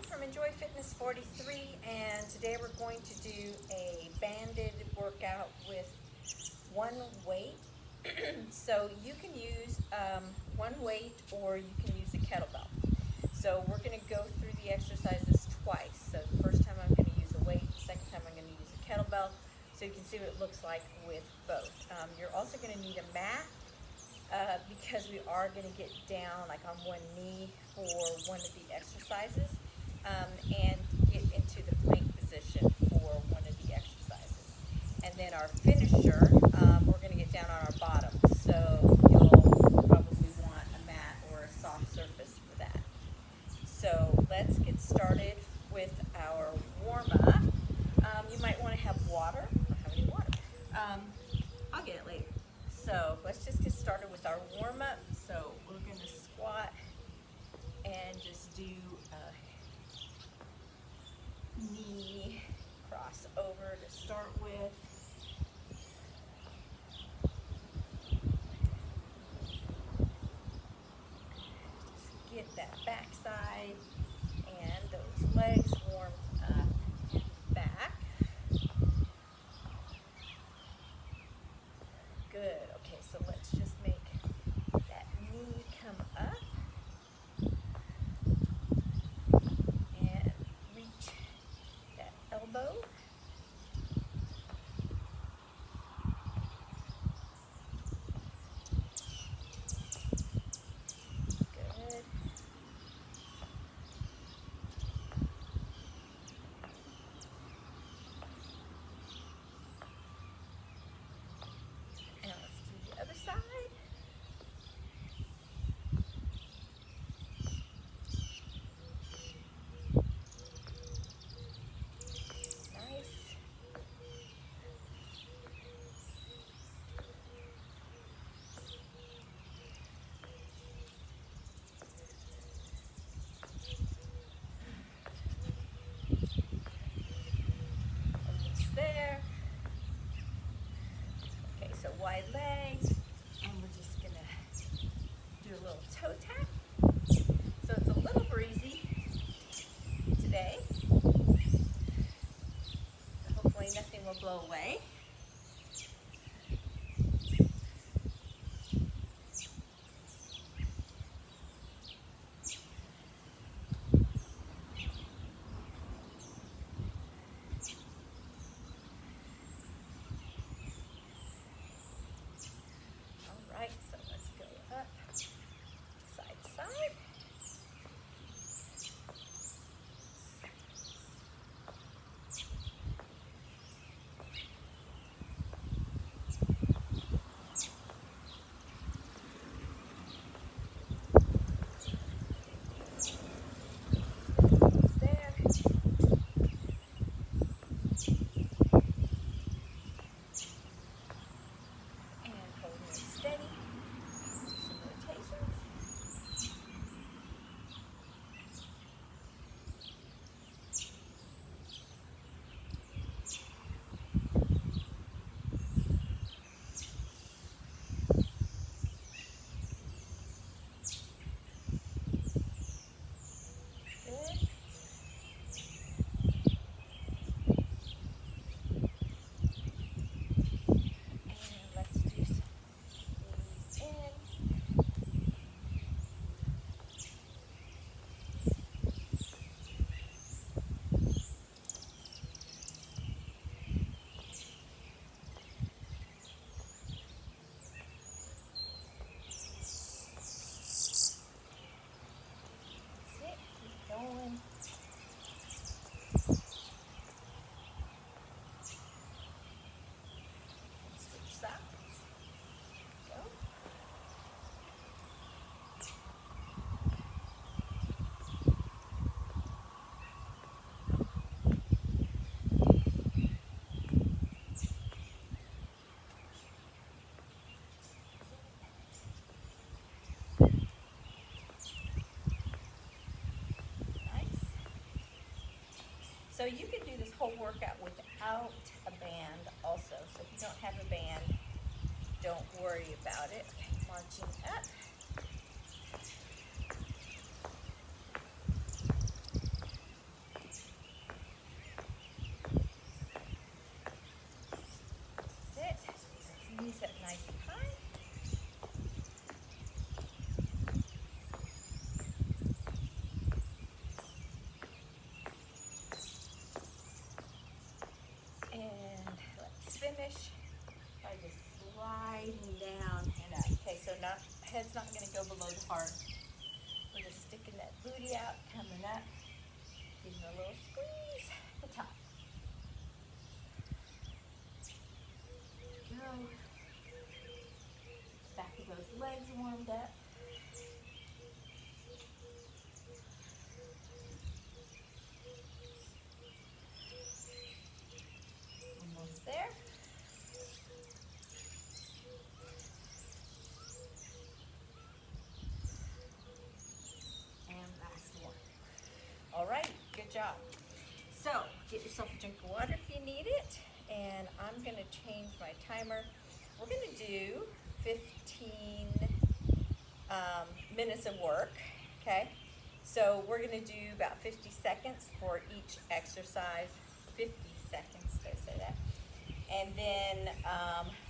from Enjoy Fitness 43, and today we're going to do a banded workout with one weight. So you can use one weight or you can use a kettlebell. So we're going to go through the exercises twice. So the first time I'm going to use a weight, the second time I'm going to use a kettlebell, so you can see what it looks like with both. You're also going to need a mat because we are going to get down like on one knee for one of the exercises. And get into the plank position for one of the exercises. And then our finisher, we're going to get down on our bottom. So you'll probably want a mat or a soft surface for that. So let's get started with our warm-up. You might want to have water. I don't have any water. I'll get it later. So let's just get started with our warm-up. So we're going to squat and just do knee cross over to start with. Just get that backside and those legs warmed up and back. Good. Okay, so let's just make that knee come up. Elbow. Good. And let's do the other side. There. Okay, so wide legs, and we're just gonna do a little toe tap. So it's a little breezy today. So hopefully nothing will blow away. So let's go up, side to side. Almost there. And holding it steady. So you can do this whole workout without a band also. So if you don't have a band, don't worry about it. Okay, marching up. head's not going to go below the heart. We're just sticking that booty out, coming up, giving a little squeeze at the top. Go. Back of those legs warmed up. Almost there. And last one. All right, good job. So get yourself a drink of water if you need it. And I'm going to change my timer. We're going to do 15 minutes of work, okay? So we're going to do about 50 seconds for each exercise. 50 seconds, did I say that? And then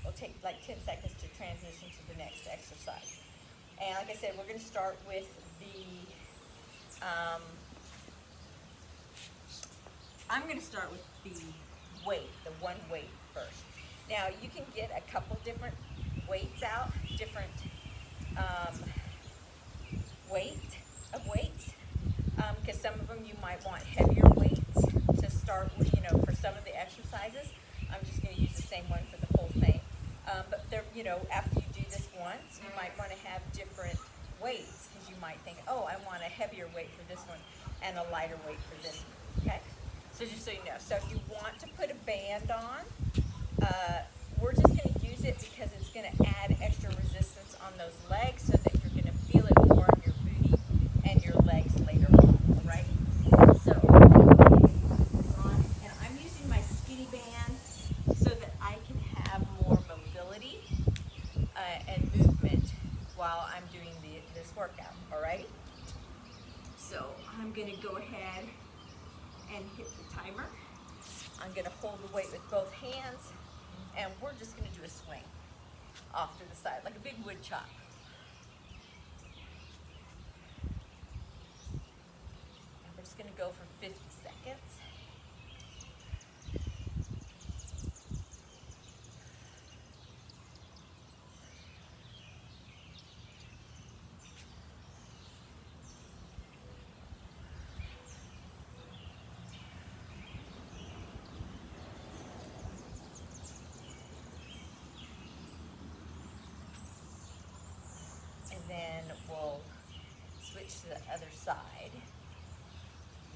we'll take like 10 seconds to transition to the next exercise. And like I said, we're going to start with the, I'm going to start with the weight, the one weight first. Now you can get a couple different weights out, different weights, because some of them you might want heavier weights to start with, you know, for some of the exercises. I'm just going to use the same one for the whole thing. But there, you know, after you do this once, you might want to have different weights, because you might think, oh, I want a heavier weight for this one and a lighter weight for this one, okay? So just so you know, so if you want to put a band on, we're just going to use it because it's going to add extra resistance on those legs so that you're going to feel it more in your booty and your legs later on, all right? So, and I'm using my skinny band so that I can have more mobility and movement while I'm doing this workout, all right? So I'm going to go ahead and hit the timer. I'm going to hold the weight with both hands, and we're just going to do a swing off to the side, like a big wood chop. And we're just going to go for 50 seconds. And then we'll switch to the other side.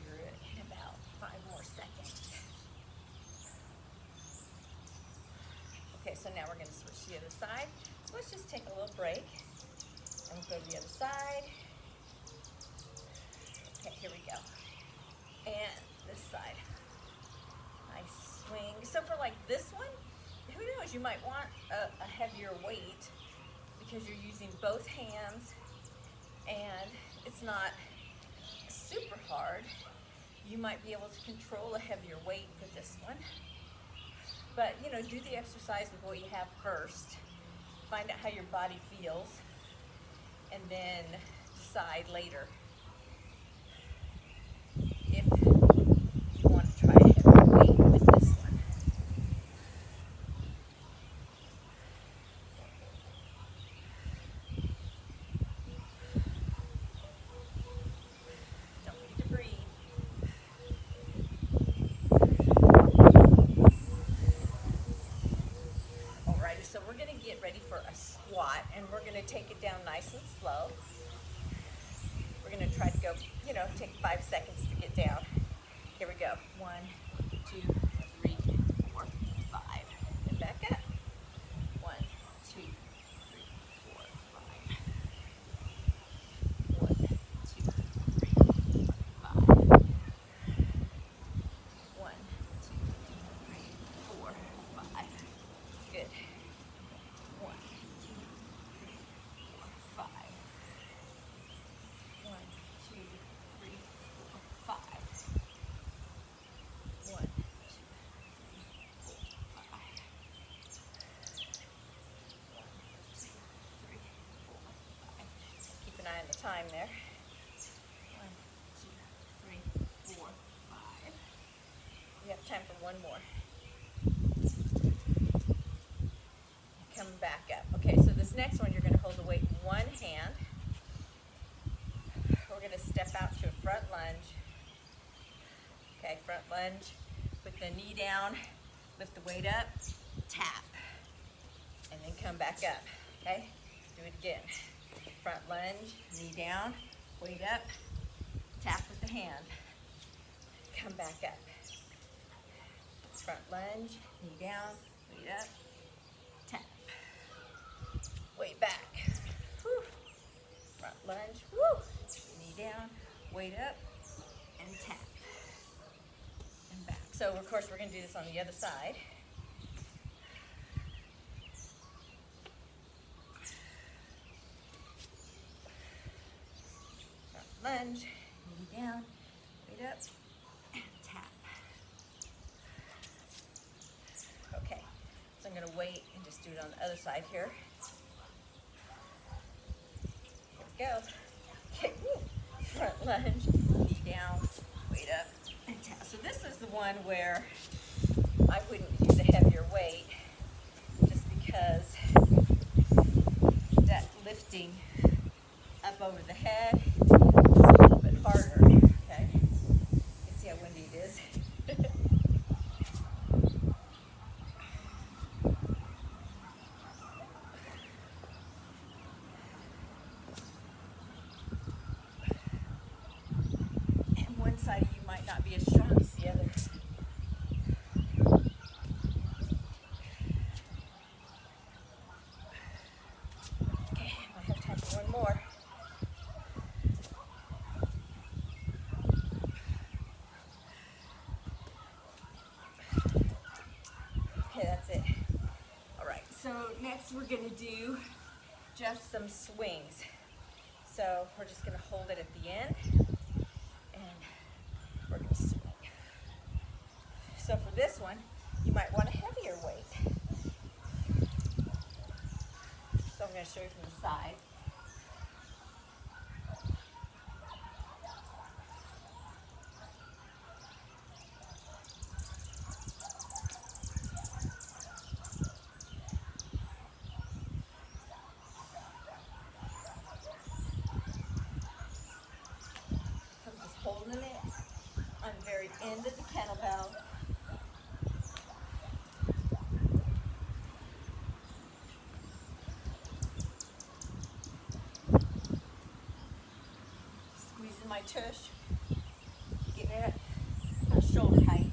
You're in about 5 more seconds. Okay, so now we're going to switch to the other side. So let's just take a little break and we'll go to the other side. Okay, here we go. And this side. Nice swing. So for like this one, who knows, you might want a heavier weight, because you're using both hands and it's not super hard. You might be able to control a heavier weight for this one. But, you know, do the exercise with what you have first. Find out how your body feels and then decide later if you want to try a heavier weight with this one. So we're going to get ready for a squat, and we're going to take it down nice and slow. We're going to try to go, you know, take 5 seconds to get down. Here we go. 1, 2, 3, 4, 5. And back up. 1, 2, 3, 4, 5. 1, 2, 3, 4, 5. 1, 2, 3, 4, 5. Good. 1, 2, 3, 4, 5. 1, 2, 3, 4, 5. 1, 2, 3, 4, 5. 1, 2, 3, 4, 5. Keep an eye on the time there. 1, 2, 3, 4, 5. We have time for one more. Come back up. Okay, so this next one, you're going to hold the weight in one hand. We're going to step out to a front lunge. Okay, front lunge. Put the knee down, lift the weight up, tap, and then come back up. Okay, do it again. Front lunge, knee down, weight up, tap with the hand, come back up. Front lunge, knee down, weight up, tap, weight back. Whew. Front lunge, woo. Knee down, weight up, and tap, and back. So of course we're going to do this on the other side. Lunge, knee down, weight up, and tap. Okay, so I'm going to wait and just do it on the other side here. Here we go. Okay, woo. Front lunge, knee down, weight up, and tap. So this is the one where I wouldn't use a heavier weight just because that lifting up over the head is a little bit harder. Okay, you can see how windy it is. And one side of you might not be as strong as the other. Okay, I have time for one more. Okay, that's it. All right, so next we're going to do just some swings. So we're just going to hold it at the end, and we're going to swing. So for this one, you might want a heavier weight. So I'm going to show you from the side. Holding it on the very end of the kettlebell. Squeezing my tush. Getting it at shoulder height.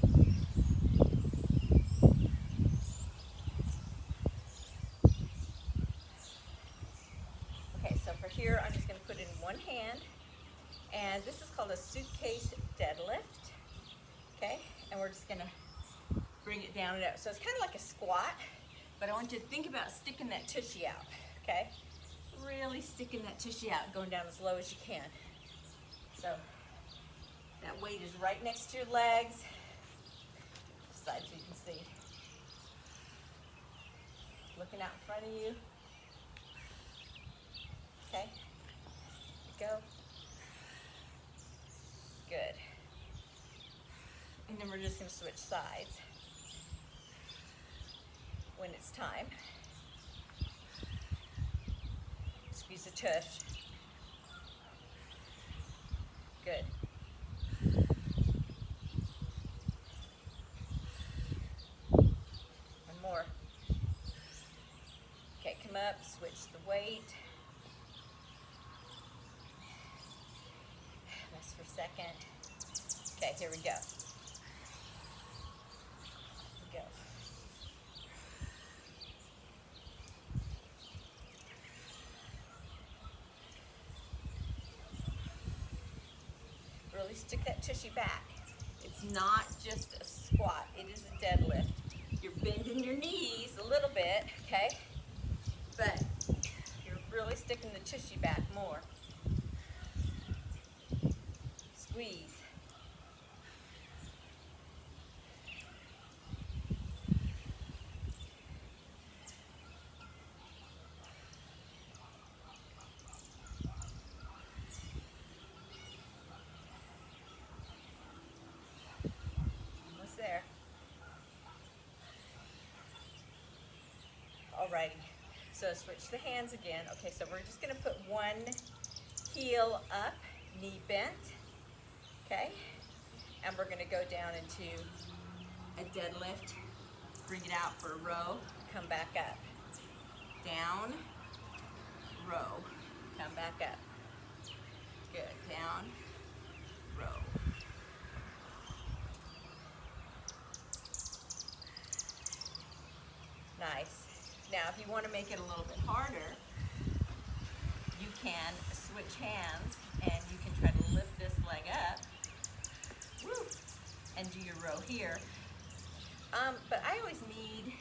Okay, so for here, I'm just going to put it in one hand. And this is called a Suitcase Deadlift, okay? And we're just gonna bring it down and up. So it's kind of like a squat, but I want you to think about sticking that tushy out, okay? Really sticking that tushy out, going down as low as you can. So that weight is right next to your legs, side so you can see. Looking out in front of you. Okay, here we go. Good. And then we're just going to switch sides when it's time. Squeeze the tush. Good. One more. Okay, come up, switch the weight. Rest for a second. Okay, here we go. Here we go. Really stick that tushy back. It's not just a squat, it is a deadlift. You're bending your knees a little bit, okay? But you're really sticking the tushy back more. Squeeze. Almost there. Alrighty. So switch the hands again. Okay, so we're just gonna put one heel up, knee bent, okay? And we're gonna go down into a deadlift, bring it out for a row, come back up. Down, row, come back up. Good, down, row. Nice. Now, if you want to make it a little bit harder, you can switch hands and you can try to lift this leg up, woo, and do your row here. But I always need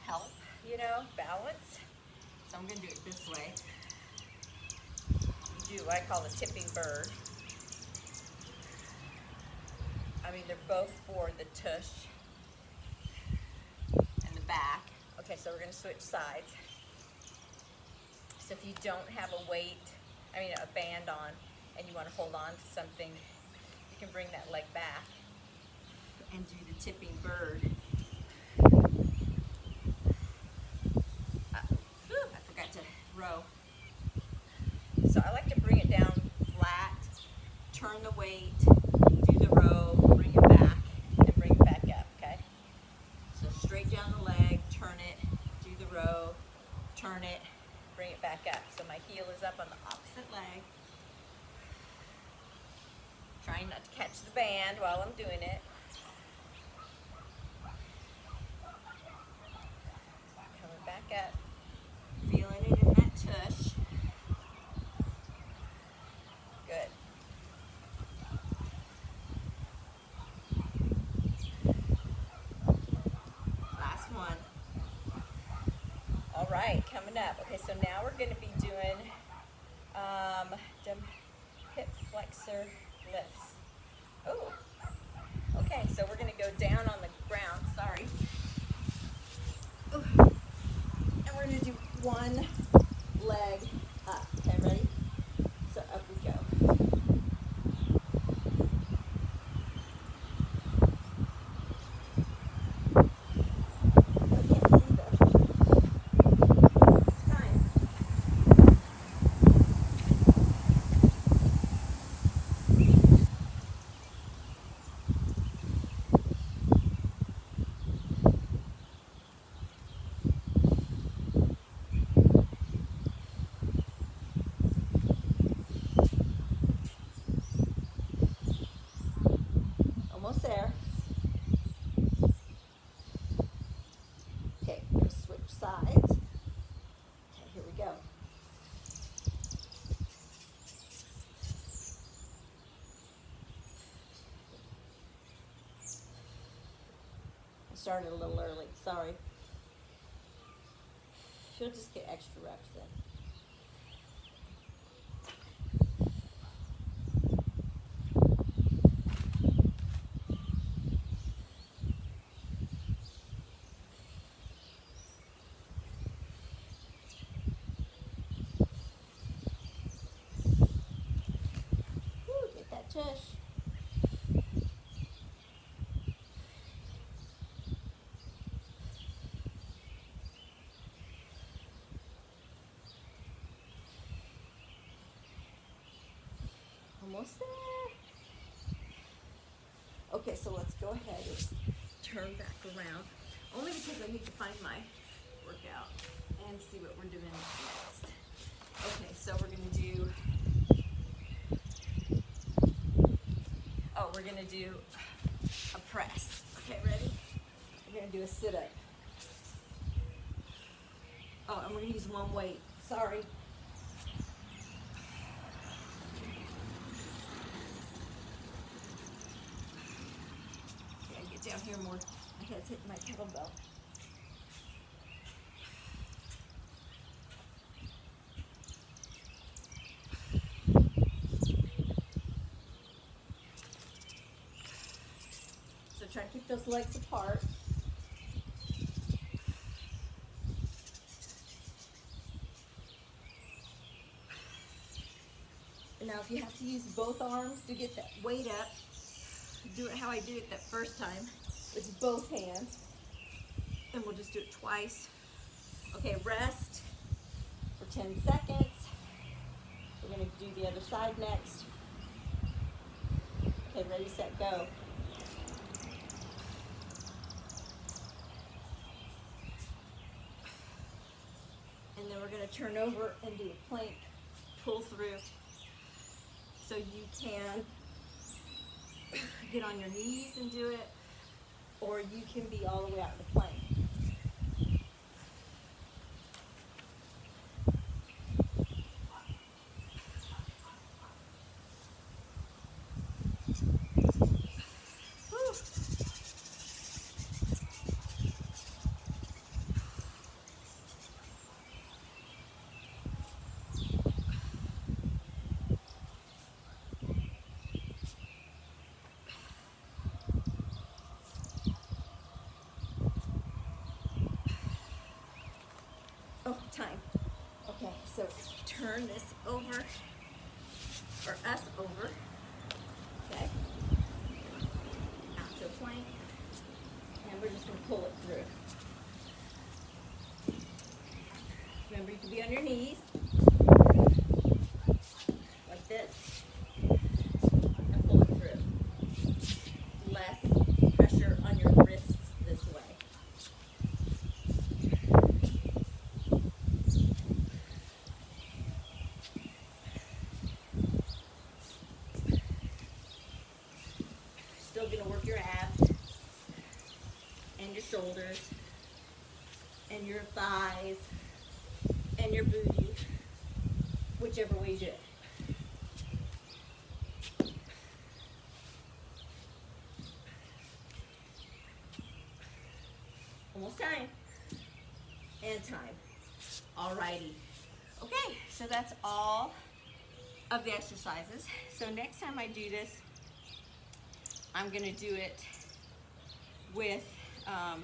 help, you know, balance. So I'm going to do it this way. You do what I call the tipping bird. I mean, they're both for the tush and the back. Okay, so we're going to switch sides. So if you don't have a weight, a band on, and you want to hold on to something, you can bring that leg back and do the tipping bird. I forgot to row. So I like to bring it down flat, turn the weight, do the row, bring it back, and bring it back up, okay? So straight down the leg, turn it, do the row, turn it, bring it back up. So my heel is up on the opposite leg. Trying not to catch the band while I'm doing it. Coming back up, feeling it in that tush. Good. Last one. All right, coming up. Okay, so now we're going to be doing hip flexor lifts. Oh, okay, so we're going to go down on the ground. Sorry. Ooh. And we're going to do one leg up. Okay, ready? So up we go. Almost there. Okay, we're going to switch sides. Okay, here we go. I started a little early, sorry. She'll just get extra reps then. Tush. Almost there. Okay, so let's go ahead and turn back around. Only because I need to find my workout and see what we're doing next. Okay, so we're going to do we're going to do a press. Okay, ready? We're going to do a sit-up. Oh, and we're going to use one weight. Sorry. Okay, get down here more. My head's hitting my kettlebell. Try to keep those legs apart. And now if you have to use both arms to get that weight up, do it how I did it that first time, with both hands. And we'll just do it twice. Okay, rest for 10 seconds. We're going to do the other side next. Okay, ready, set, go. And then we're going to turn over and do a plank pull through. So you can get on your knees and do it, or you can be all the way out in the plank. Oh, time. Okay, so turn this over, or us over, okay, out to a plank, and we're just going to pull it through. Remember, you can be on your knees, like this, and pull it through. Less pressure on your wrists this way. Still going to work your abs and your shoulders and your thighs and your booty, whichever way you do it. Almost time. And time. Alrighty. Okay, so that's all of the exercises. So next time I do this, I'm going to do it with I'm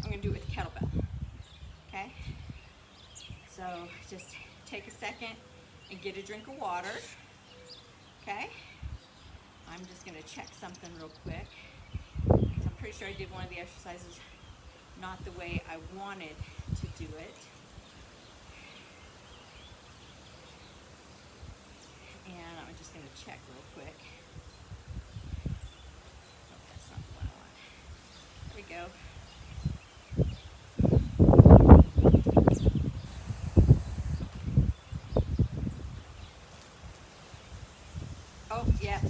going to do it with kettlebell. Okay? So just take a second and get a drink of water. Okay? I'm just going to check something real quick, because I'm pretty sure I did one of the exercises not the way I wanted to do it. And I'm just going to check real quick. Oh, that's not the one I want. There we go. Oh, yeah.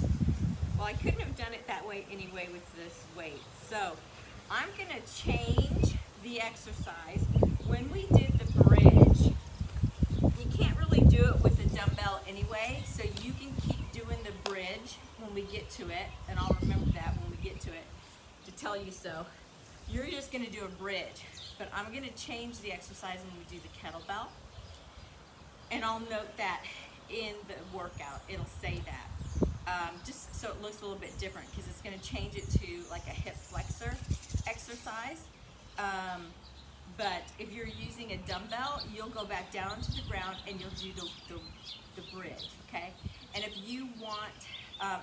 Well, I couldn't have done it that way anyway with this weight. So I'm going to change the exercise. When we did the bridge, you can't really do it with a dumbbell anyway, so you can keep doing the bridge when we get to it, and I'll remember that when we get to it to tell you so. You're just going to do a bridge, but I'm going to change the exercise when we do the kettlebell, and I'll note that in the workout. It'll say that. Just so it looks a little bit different, because it's going to change it to like a hip flexor exercise. But if you're using a dumbbell, you'll go back down to the ground and you'll do the bridge, okay? And if you want,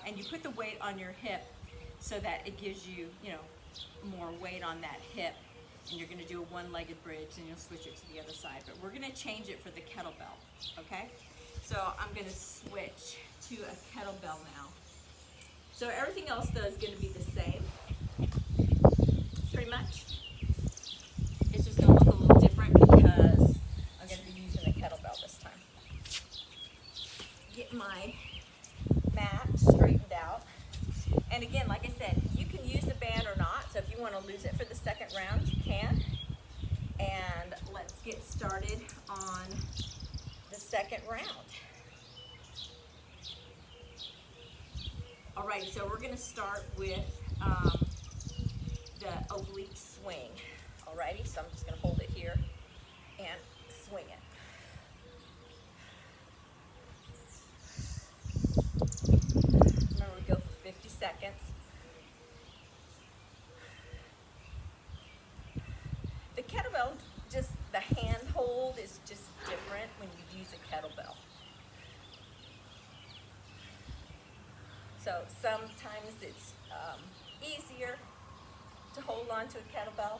and you put the weight on your hip so that it gives you, more weight on that hip, and you're going to do a one-legged bridge, and you'll switch it to the other side. But we're going to change it for the kettlebell, okay? So I'm going to switch to a kettlebell now. So everything else though is going to be the same, pretty much. It's just going to look a little different because I'm going to be using a kettlebell this time. Get my mat straightened out. And again, like I said, you can use the band or not. So if you want to lose it for the second round, you can. And let's get started on the second round. Alright, so we're going to start with the oblique swing. Alrighty, so I'm just going to hold it here and swing it. Remember, we go for 50 seconds. The kettlebell, just the hand hold is just different when you use a kettlebell. So sometimes it's easier to hold on to a kettlebell,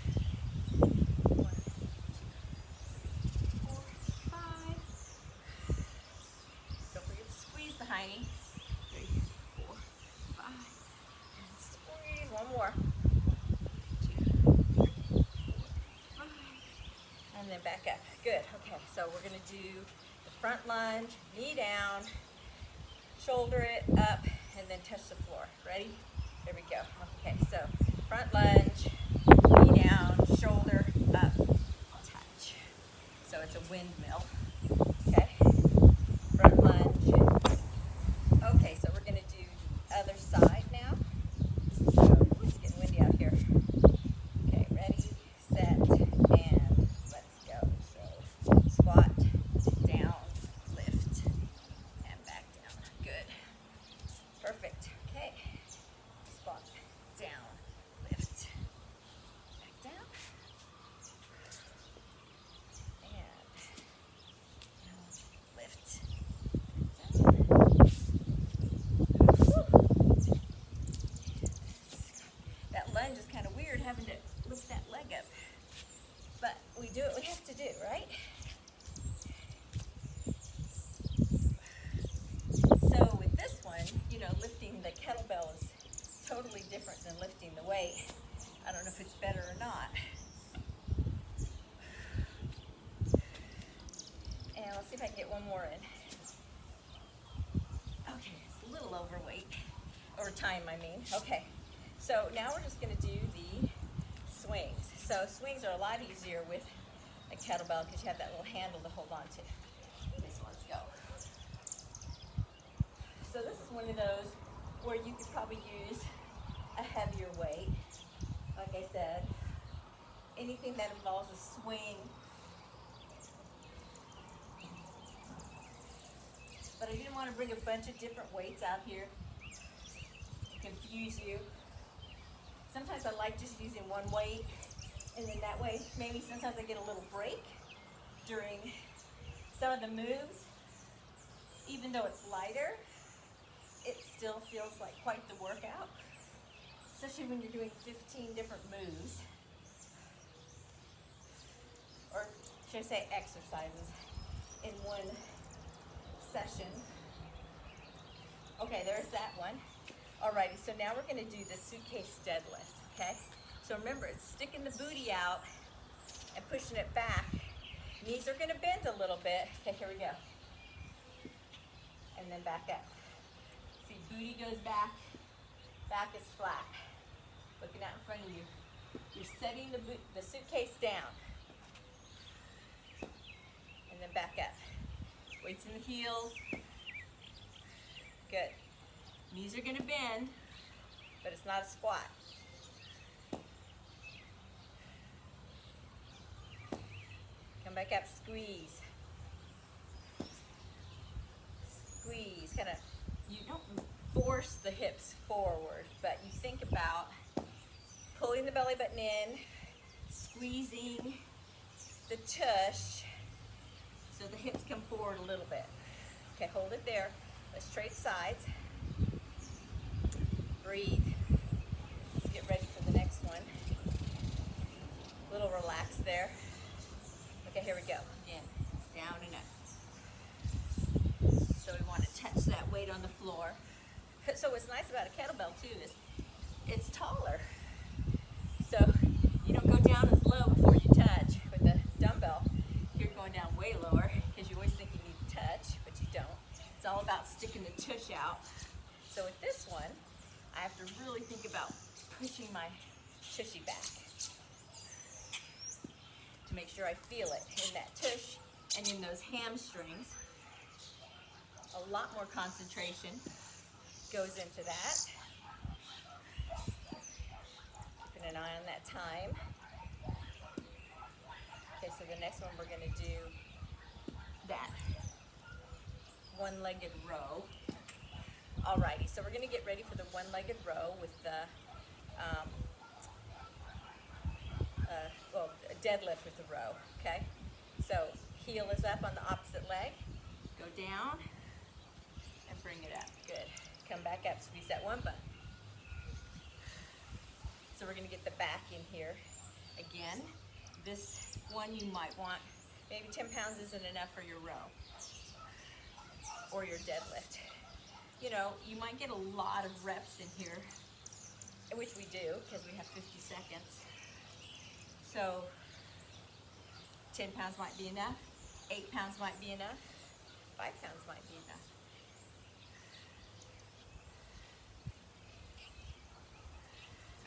1, 2, 3, 4, 5. Don't forget to squeeze the hiney. 3, 4, 5. And squeeze. One more. 1, 2, 3, 4, 5. And then back up. Good. Okay, so we're going to do the front lunge, knee down, shoulder it up, and then touch the floor. Ready? There we go. Okay, so front lunge, knee down, shoulder up, touch. So it's a windmill. Okay, front lunge. Okay, so we're going to do the other side now. So, it's getting windy out here. Okay, ready, set, and let's go. So squat, down, lift, and back down. Good. Perfect. Okay. Squat, down, lift, back down, and down, lift, back down. That lunge is kind of weird having to lift that leg up, but we do what we have to do, right? So with this one, you know, lifting the kettlebell is totally different than lifting the weight. I don't know if it's better or not. And let's see if I can get one more in. Okay, it's a little overweight, over time I mean. Okay, so now we're just going to do the swings. So swings are a lot easier with a kettlebell because you have that little handle to hold on to. Okay, so let's go. So this is one of those where you could probably use a heavier weight. Like I said, anything that involves a swing. But I didn't want to bring a bunch of different weights out here to confuse you. Sometimes I like just using one weight, and then that way maybe sometimes I get a little break during some of the moves. Even though it's lighter, it still feels like quite the workout, especially when you're doing 15 different moves, or should I say exercises, in one session. Okay, there's that one. Alrighty, so now we're going to do the suitcase deadlift, okay? So remember, it's sticking the booty out and pushing it back. Knees are going to bend a little bit. Okay, here we go. And then back up. See, booty goes back, back is flat. Looking out in front of you. You're setting the suitcase down. then back up. Weights in the heels. Good. Knees are gonna bend, but it's not a squat. Come back up, squeeze. Squeeze, kind of, you don't force the hips forward, but you think about pulling the belly button in, squeezing the tush so the hips come forward a little bit. Okay, hold it there. Let's trade sides. Breathe. Let's get ready for the next one. A little relaxed there. Okay, here we go. Again, down and up. So we want to touch that weight on the floor. So what's nice about a kettlebell too is it's taller. So you don't go down as low before you touch. With a dumbbell, you're going down way lower because you always think you need to touch, but you don't. It's all about sticking the tush out. So with this one, I have to really think about pushing my tushy back to make sure I feel it in that tush and in those hamstrings. A lot more concentration goes into that. Keeping an eye on that time. Okay, so the next one we're going to do that one-legged row. Alrighty, so we're going to get ready for the one-legged row with the deadlift with the row, okay? So heel is up on the opposite leg, go down and bring it up, good. Come back up, squeeze that one butt. So we're going to get the back in here. Again, this one you might want, maybe 10 pounds isn't enough for your row or your deadlift. You know, you might get a lot of reps in here, which we do because we have 50 seconds. So 10 pounds might be enough, 8 pounds might be enough, 5 pounds might be enough.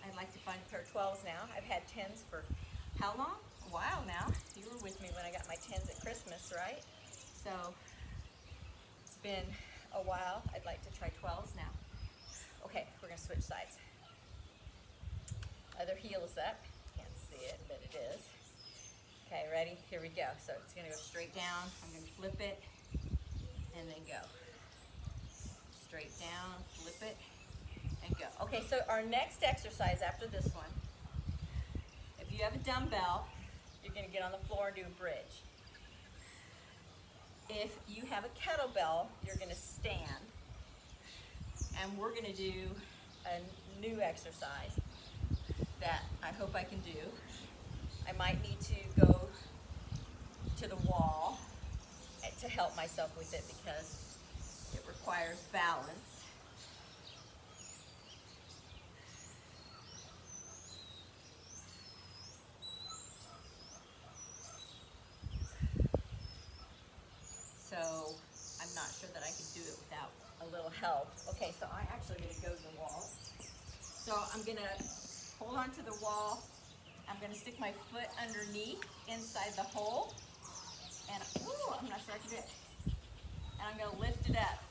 I'd like to find a pair of 12s now. I've had 10s for how long? A while now. You were with me when I got my 10s at Christmas, right? So it's been a while. I'd like to try 12s now. Okay, we're gonna switch sides. Other heel is up. Can't see it, but it is. Okay, ready? Here we go. So it's gonna go straight down. I'm gonna flip it and then go. Straight down, flip it, and go. Okay, so our next exercise after this one, if you have a dumbbell, you're gonna get on the floor and do a bridge. If you have a kettlebell, you're gonna stand, and we're gonna do a new exercise that I hope I can do. I might need to go to the wall to help myself with it because it requires balance. So I'm not sure that I can do it without a little help. Okay, so I'm actually going to go to the wall. So I'm going to hold on to the wall. I'm going to stick my foot underneath inside the hole. And ooh, I'm not sure I can do it. And I'm going to lift it up.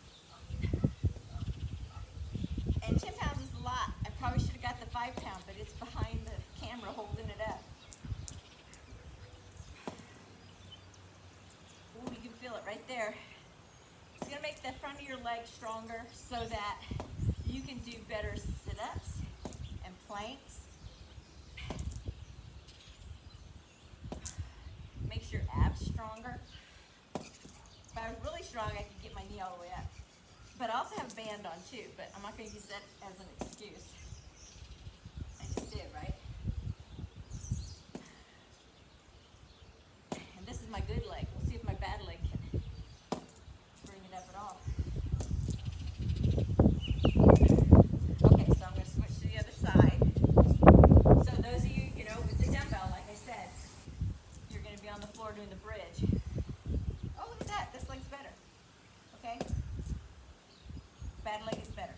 And 10 pounds is a lot. I probably should have got the 5 pound, but it's behind the camera holding it up. Ooh, you can feel it right there. It's going to make the front of your leg stronger so that you can do better sit-ups and planks. Makes your abs stronger. If I was really strong, I could get my knee all the way up. But I also have a band on too, but I'm not going to use that as an excuse. I just did, right? And this is my good leg. We'll see if my bad leg can bring it up at all. Okay, so I'm going to switch to the other side. So those of you, with the dumbbell, like I said, you're going to be on the floor doing the bridge. Oh, look at that. This leg's better. Okay? Bad leg is better.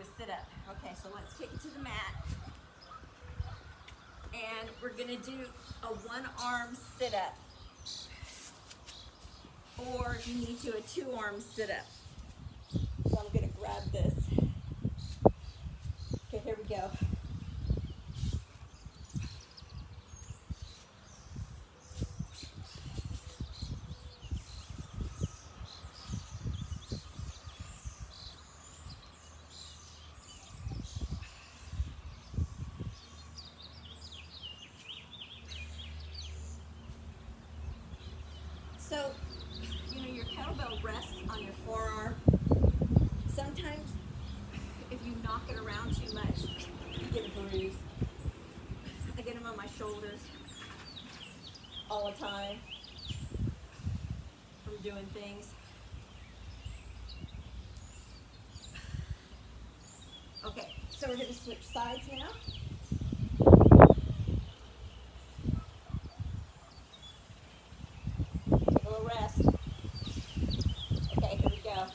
a sit-up. Okay, so let's take it to the mat. And we're gonna do a one-arm sit-up. Or you need to do a two-arm sit-up. So I'm gonna grab this. Okay, here we go. So, you know, your kettlebell rests on your forearm. Sometimes, if you knock it around too much, you get a bruise. I get them on my shoulders all the time from doing things. Okay, so we're going to switch sides now. Take a little rest. Okay, here we go.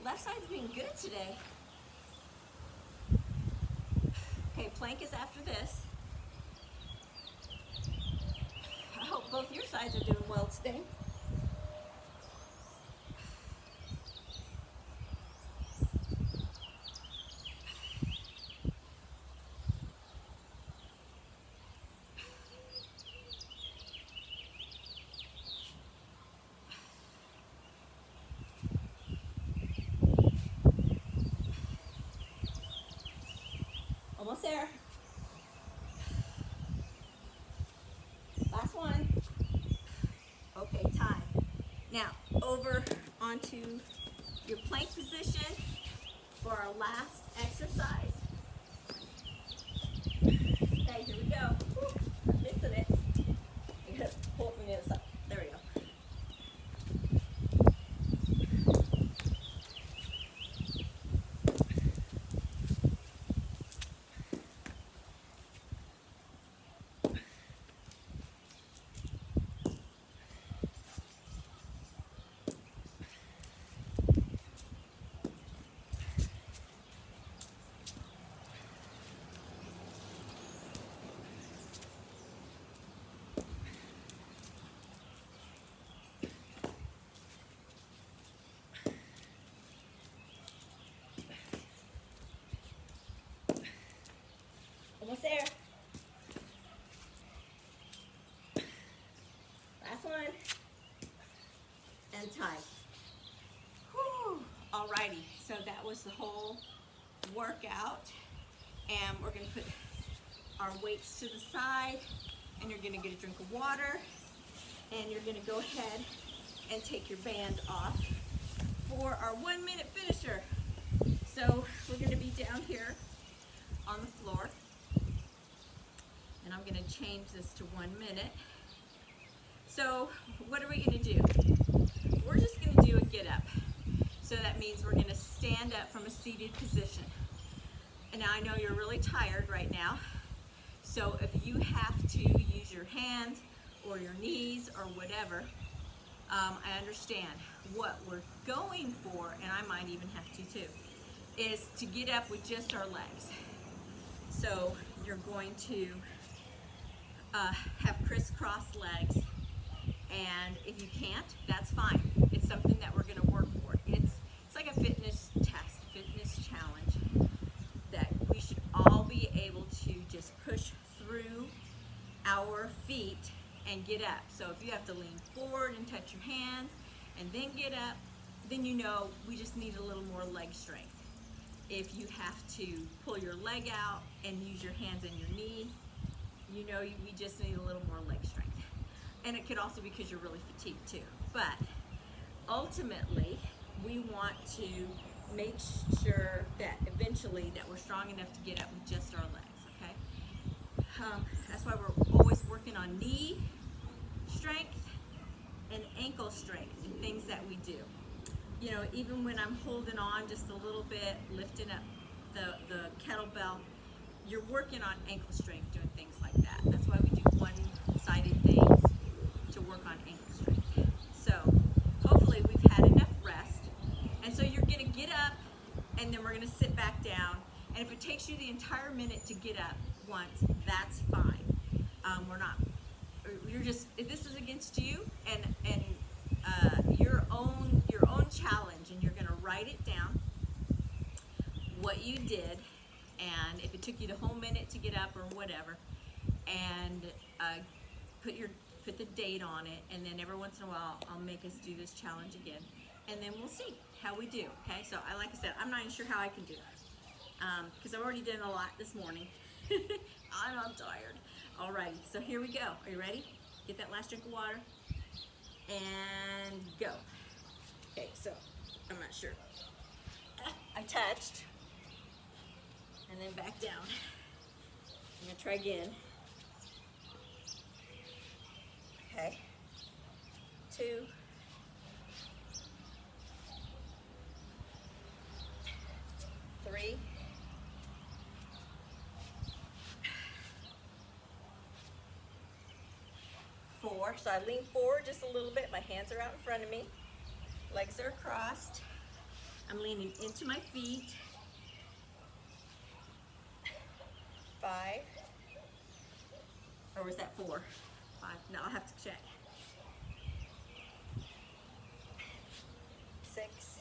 Left side's been good today. Okay, plank is after this. I hope both your sides are doing well today. Almost there. Last one. Okay, time. Now, over onto your plank position for our last exercise. Okay, here we go. Woo, I'm missing it. I gotta pull it from the other side. There we go. Almost there. Last one. And time. Whew. Alrighty, so that was the whole workout. And we're gonna put our weights to the side, and you're gonna get a drink of water, and you're gonna go ahead and take your band off for our 1 minute finisher. So we're gonna be down here on the floor. And I'm going to change this to 1 minute. So what are we going to do? We're just going to do a get up. So that means we're going to stand up from a seated position. And now I know you're really tired right now. So if you have to use your hands or your knees or whatever, I understand. What we're going for, and I might even have to too, is to get up with just our legs. So you're going to have crisscross legs, and if you can't, that's fine. It's something that we're going to work for. It's like a fitness test, fitness challenge that we should all be able to just push through our feet and get up. So if you have to lean forward and touch your hands and then get up, then you know we just need a little more leg strength. If you have to pull your leg out and use your hands and your knee, you know we just need a little more leg strength. And it could also be because you're really fatigued too. But ultimately, we want to make sure that eventually that we're strong enough to get up with just our legs, okay? That's why we're always working on knee strength and ankle strength and things that we do. You know, even when I'm holding on just a little bit, lifting up the kettlebell, you're working on ankle strength, doing things like that. That's why we do one-sided things. And if it takes you the entire minute to get up once, that's fine. You're just, this is against you and your own challenge, and you're gonna write it down, what you did, and if it took you the whole minute to get up or whatever, and put the date on it, and then every once in a while I'll make us do this challenge again, and then we'll see how we do. Okay, so like I said, I'm not even sure how I can do it because I've already done a lot this morning. I'm tired. Alrighty, so here we go. Are you ready? Get that last drink of water and go. Okay, so I'm not sure. I touched and then back down. I'm gonna try again. Okay, 2, 3, 4. So I lean forward just a little bit. My hands are out in front of me. Legs are crossed. I'm leaning into my feet. 5. Or was that 4? 5. No, I'll have to check. 6.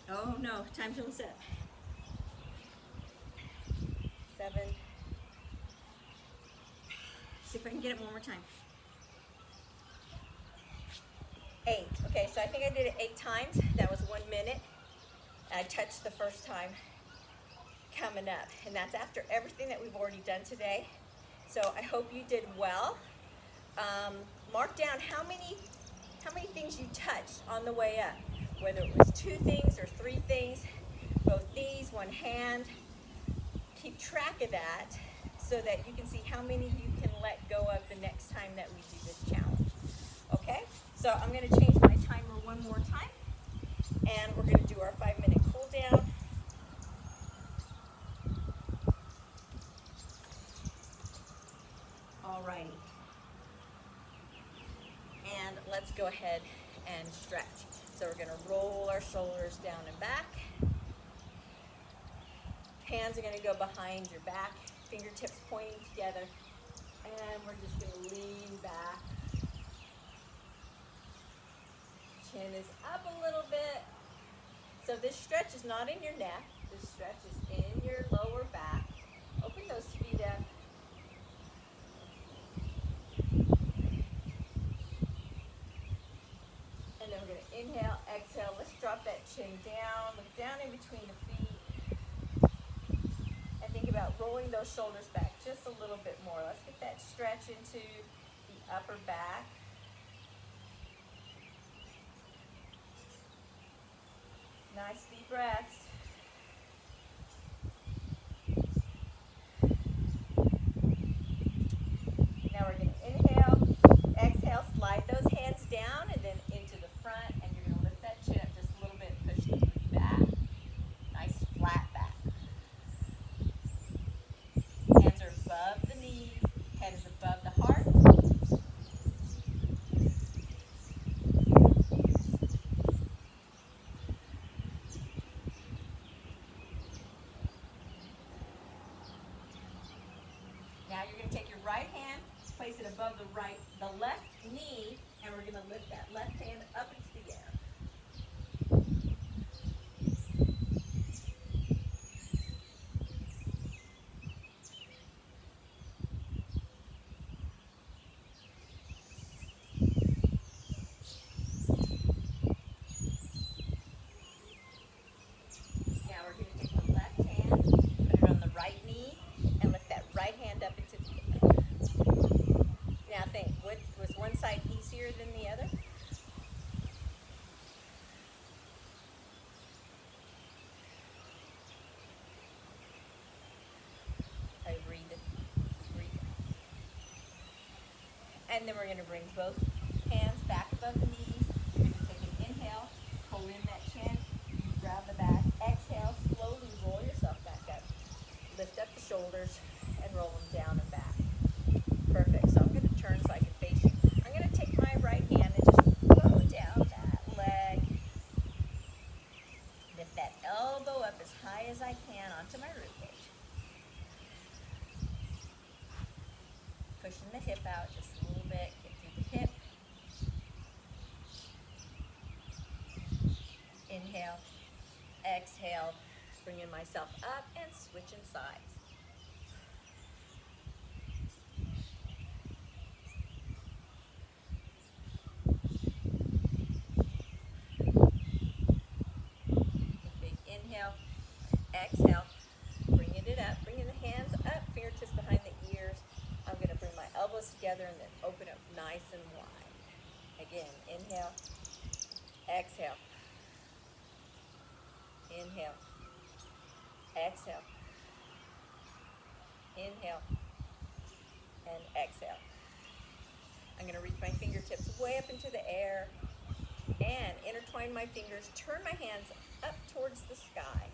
Oh no, time's almost up. 7. See if I can get it one more time. 8. Okay, so I think I did it 8 times. That was 1 minute. I touched the first time coming up, and that's after everything that we've already done today. So I hope you did well. Mark down how many things you touched on the way up, whether it was 2 things or 3 things, both knees, 1 hand. Keep track of that so that you can see how many you can let go of the next time that we do this challenge. Okay, so I'm going to change my timer one more time, and we're going to do our 5-minute cool down. Alrighty, and let's go ahead and stretch. So we're going to roll our shoulders down and back. Hands are going to go behind your back, fingertips pointing together, and we're just going to lean back. Chin is up a little bit. So this stretch is not in your neck. This stretch is in your lower back. Open those feet up. And then we're going to inhale, exhale. Let's drop that chin down. Look down in between the feet. And think about rolling those shoulders back just a little bit more. Let's get that stretch into the upper back. Nice deep breaths. Now we're going to inhale, exhale, slide those hands down and then into the front, and you're going to lift that chin up just a little bit, push the booty back. Nice flat back. Hands are above the knees, head is above the heart. Now you're going to take your right hand, place it above the left knee, and we're going to lift that left hand up into the air. Now we're going to take the left hand, put it on the right knee, and lift that right hand up into the air. Now think, was one side easier than the other? I breathe it. Breathe it. And then we're going to bring both hands back above the knees. We're going to take an inhale, pull in that chin, grab the back. Exhale, slowly roll yourself back up. Lift up the shoulders and roll them down and back. Perfect. So I'm going to turn so I can face you. I'm going to take my right hand and just go down that leg. pushing the hip out just a little bit, get through the hip. Inhale, exhale, bringing myself up and switching sides. Big inhale, exhale, bringing it up, bringing the hands up, fingertips behind the ears. I'm going to bring my elbows together and then open up nice and wide. Again, inhale, exhale, inhale, exhale, inhale, and exhale. I'm going to reach my fingertips way up into the air and intertwine my fingers, turn my hands up towards the sky.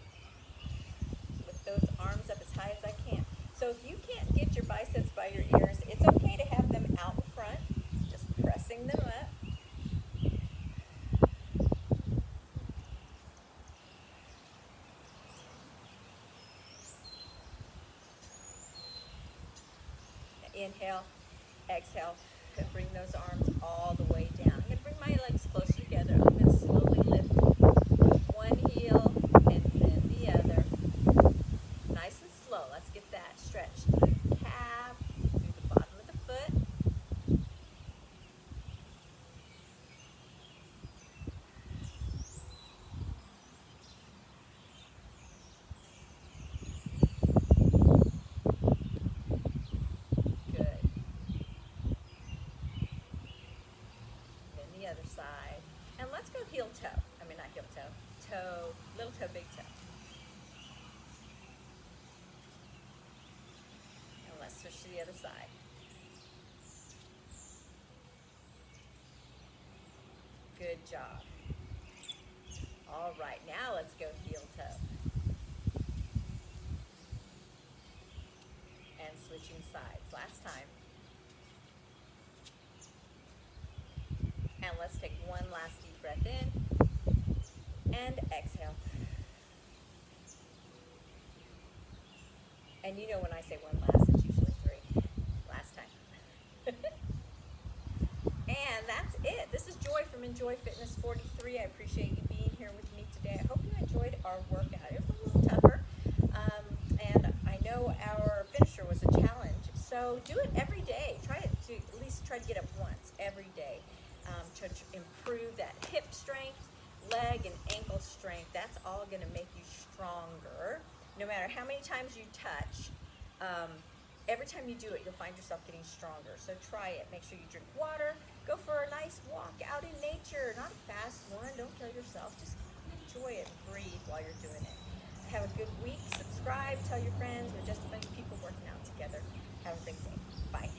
Lift those arms up as high as I can. So if you can't get your biceps by your ears, it's okay to have them out in front, just pressing them up. Inhale, exhale, and bring those arms all the way down. I'm going to bring my legs closer together. I'm going to slowly lift one heel and then the other. Nice and slow. Let's get that stretch through the calf, through the bottom of the foot. Other side, and let's go heel toe. I mean, not heel toe, toe, little toe, big toe. And let's switch to the other side. Good job. All right, now let's go heel toe. And switching sides. Last time. And let's take one last deep breath in and exhale. And you know when I say one last, it's usually three. Last time. And that's it. This is Joy from Enjoy Fitness 43. I appreciate you being here with me today. I hope you enjoyed our workout. It was a little tougher. And I know our finisher was a challenge. So do it every day. Try to at least try to get up once every day. To improve that hip strength, leg and ankle strength. That's all going to make you stronger. No matter how many times you touch, every time you do it, you'll find yourself getting stronger. So try it. Make sure you drink water. Go for a nice walk out in nature. Not a fast one. Don't kill yourself. Just enjoy it and breathe while you're doing it. Have a good week. Subscribe. Tell your friends. We're just a bunch of people working out together. Have a great day. Bye.